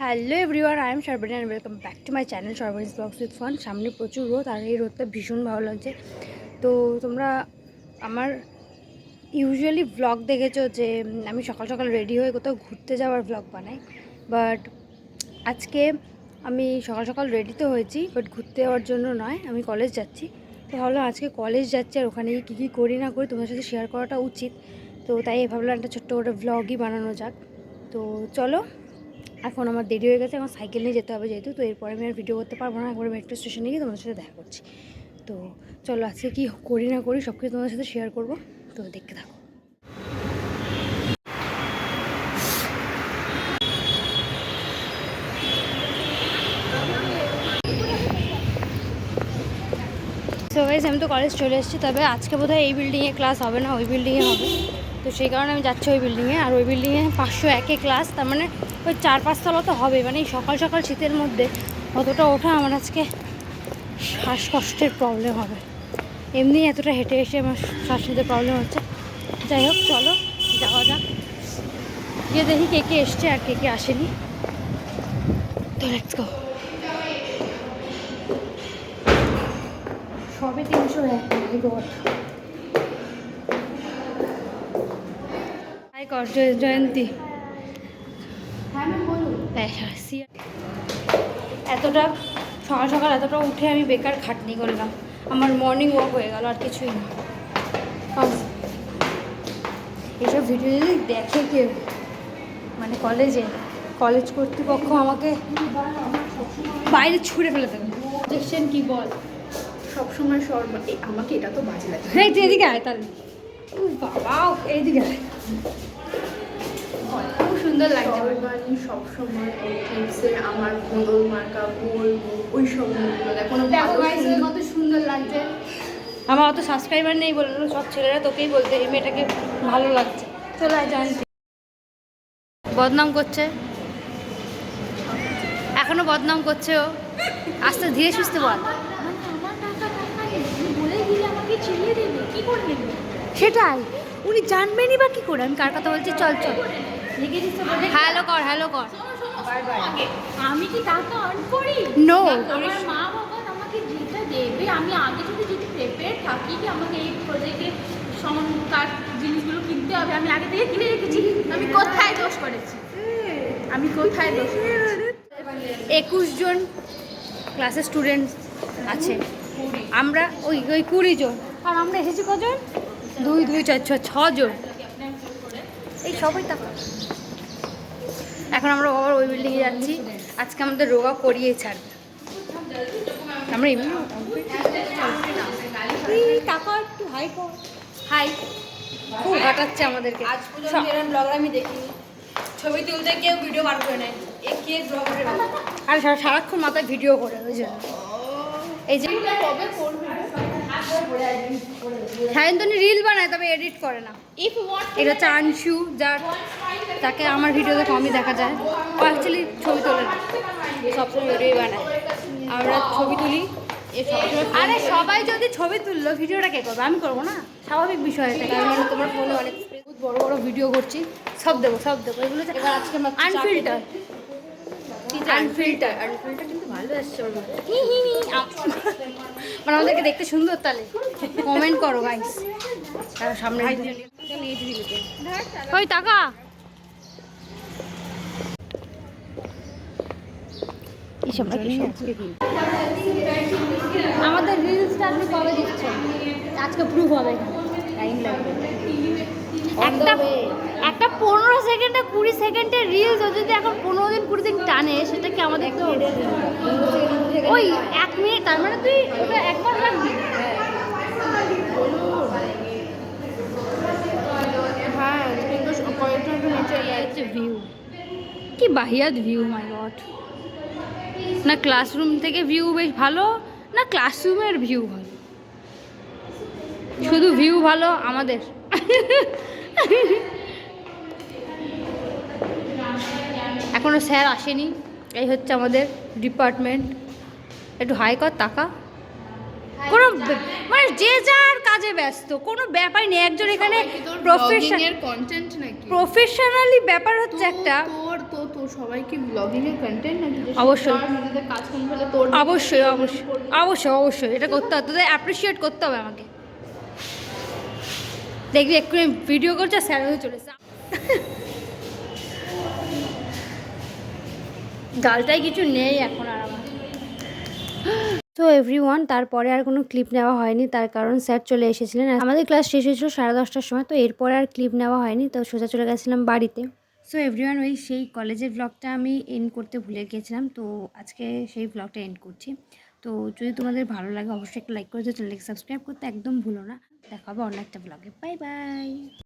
Hello everyone, I am Sharbani and welcome back to my channel Sharbani's blogs with fun. সামনে প্রচুর রোদ, আর এই রোদটা ভীষণ ভালো লাগছে। তো তোমরা আমার ইউজুয়ালি ব্লগ দেখেছো যে আমি সকাল সকাল রেডি হয়ে কোথাও ঘুরতে যাওয়ার ব্লগ বানাই, বাট আজকে আমি সকাল সকাল রেডি তো হয়েছি, বাট ঘুরতে যাওয়ার জন্য নয়, আমি কলেজ যাচ্ছি। তো ভাবলাম আজকে কলেজ যাচ্ছি আর ওখানে গিয়ে কী করি না করি তোমার সাথে শেয়ার করাটা উচিত। তো তাই ভাবলাম একটা ছোট্ট করে ব্লগই বানানো যাক। তো চলো, এখন আমার দেরি হয়ে গেছে, আমার সাইকেল নিয়ে যেতে হবে যেহেতু, তো এরপরে আমি আর ভিডিও করতে পারবো না। একবার মেট্রো স্টেশনে গিয়ে তোমাদের সাথে দেখা করছি। তো চলো, আজকে কী করি না করি সব কিছু তোমাদের সাথে শেয়ার করবো, তো দেখতে থাকো। সো গাইস, আমি তো কলেজ চলে এসেছি, তবে আজকে বোধহয় এই বিল্ডিংয়ে ক্লাস হবে না, ওই বিল্ডিংয়ে হবে। তো সেই কারণে আমি যাচ্ছি ওই বিল্ডিংয়ে, আর ওই বিল্ডিংয়ে 501-এ ক্লাস, তার মানে ওই 4-5 তলা তো হবে। মানে এই সকাল সকাল শীতের মধ্যে অতটা ওঠা আমার আজকে শ্বাসকষ্টের প্রবলেম হবে। এমনি এতটা হেঁটে এসে আমার শ্বাস নিতে প্রবলেম হচ্ছে। যাই হোক, চলো যাওয়া যাক, গিয়ে দেখি কে কে এসছে আর কে কে আসেনি। তো লেটস গো। সবে 301। হাই কর জয়ন্তী। এতটা সকাল সকাল এতটা উঠে আমি বেকার খাটনি করলাম, আমার মর্নিং ওয়াক হয়ে গেল, আর কিছুই না। এইসব ভিডিও যদি দেখে কেউ, মানে কলেজ কর্তৃপক্ষ আমাকে বাইরে ছুঁড়ে ফেলে দেবে। দেখছেন কি বল, সবসময় আমাকে এটা তো বাজে লাগে। হ্যাঁ, তুই এদিকে আয় তাহলে। বাবা, এইদিকে আয়, খুব সুন্দর লাগছে। সবসময় আমার বদল মার্কা বলবো ওই সব কোনো কত সুন্দর লাগছে। আমার অত সাবস্ক্রাইবার নেই বললো, সব ছেলেরা তোকেই বলতে এই মেয়েটাকে ভালো লাগছে। চলে আয় জানছি, বদনাম করছে, এখনো বদনাম করছে ও। আস্তে ধীরে সুস্থে বল। সেটাই, উনি জানবেনই বা কী করে আমি কার কথা বলছি। চল চল, হ্যালো কর, হ্যালো কর। আমি কি টাকা আর্ন করি? নো, আমার মা বাবা আমাকে যেটা দেবে, আমি আগে যদি প্রিপেয়ার থাকি যে আমাকে এই প্রজেক্টে কার জিনিসগুলো কিনতে হবে, আমি আগে থেকে কিনে রেখেছি। আমি কোথায় দোষ করেছি? 21 জন ক্লাসের স্টুডেন্ট আছে, আমরা ওই 20 জন, আর আমরা এসেছি কজন? 2 2 4 6 জন। এই সবাই টাকা। এখন আমরা আবার ওই বিল্ডিংয়ে যাচ্ছি, আজকে আমাদের রোগা করিয়ে ছাড়বে। আমরা এমনি টাকা একটু হাই কর, হাই খুব ঘাটাচ্ছে আমাদেরকে। আজ পর্যন্ত এরকম ব্লগ আমি দেখিনি, ছবি তুলতে কেউ ভিডিও বার করে নেয়। এ কে ব্লগ করে? আর সারাক্ষণ মাথায় ভিডিও করে, ওই জন্য। এই যে সায়ন্তনী রিল বানায়, তবে এডিট করে না। এটা হচ্ছে আংশু, তাকে আমার ভিডিওতে কমই দেখা যায়। ও অ্যাকচুয়ালি ছবি তোলে না, সবসময় ভিডিওই বানায়। আমরা ছবি তুলি, আরে সবাই যদি ছবি তুললো ভিডিওটা কে করবো? আমি করবো না, স্বাভাবিক বিষয় এটা। তার মানে তোমার ফোনে অনেক বড় বড় ভিডিও করছি, সব দেবো এগুলো। এবার আজকে আনফিল্টার কিন্তু ভালো আসছে, মানে আমাদেরকে দেখতে সুন্দর। তাহলে কমেন্ট করো গাইস, সামনে ওই টাকা। আমাদের রিলসটা আপনি কবে দিচ্ছেন? আজকে প্রুফ হবে, টাইম লাগবে। একটা 15 সেকেন্ডে 20 সেকেন্ডের রিলস যদি এখন 15 দিন 20 দিন টানে, সেটা কি আমাদের ওই 1 মিনিট? তার মানে তুই ওটা একবার রাখবি। হ্যাঁ, কিন্তু কয়েকটা নিচে ভিউ কি বাহিয়াত ভিউ, মাই গড। না ক্লাসরুম থেকে ভিউ বেশ ভালো, না ক্লাসরুমের ভিউ ভালো, শুধু ভিউ ভালো আমাদের। এখনো স্যার আসেনি, এই হচ্ছে আমাদের ডিপার্টমেন্ট। একটু হাই কর টাকা। কোনো মানে যে যার কাজে ব্যস্ত, কোনো ব্যাপার নেই। একজন এখানে কন্টেন্ট নাকি প্রফেশনালি ব্যাপার হচ্ছে একটা। তোর সবাই কি ব্লগিং এর কন্টেন্ট নাকি? অবশ্যই। নিজেদের কাজ কোন ফেলে তোর অবশ্যই অবশ্যই অবশ্যই অবশ্যই এটা করতে হবে, তোদের অ্যাপ্রিসিয়েট করতে হবে আমাকে। দেখবি এক্ষুনি ভিডিও করছে, স্যার হয়ে চলেছে। গালটাই কিছু নেই এখন আর আমার। তো এভরিওয়ান, তারপরে আর কোনো ক্লিপ নেওয়া হয়নি, তার কারণ স্যার চলে এসেছিলেন। আমাদের ক্লাস শেষ হয়েছিল 10:30টার সময়, তো এরপরে আর ক্লিপ নেওয়া হয়নি, তো সোজা চলে গেছিলাম বাড়িতে। সো এভরিওয়ান, ওই সেই কলেজের ব্লগটা আমি এন্ড করতে ভুলে গিয়েছিলাম, তো আজকে সেই ব্লগটা এন্ড করছি। তো যদি তোমাদের ভালো লাগে অবশ্যই একটা লাইক করে দিও, চ্যানেলকে সাবস্ক্রাইব করতে একদম ভুলো না। দেখা হবে অন্য একটা ব্লগে। Bye bye.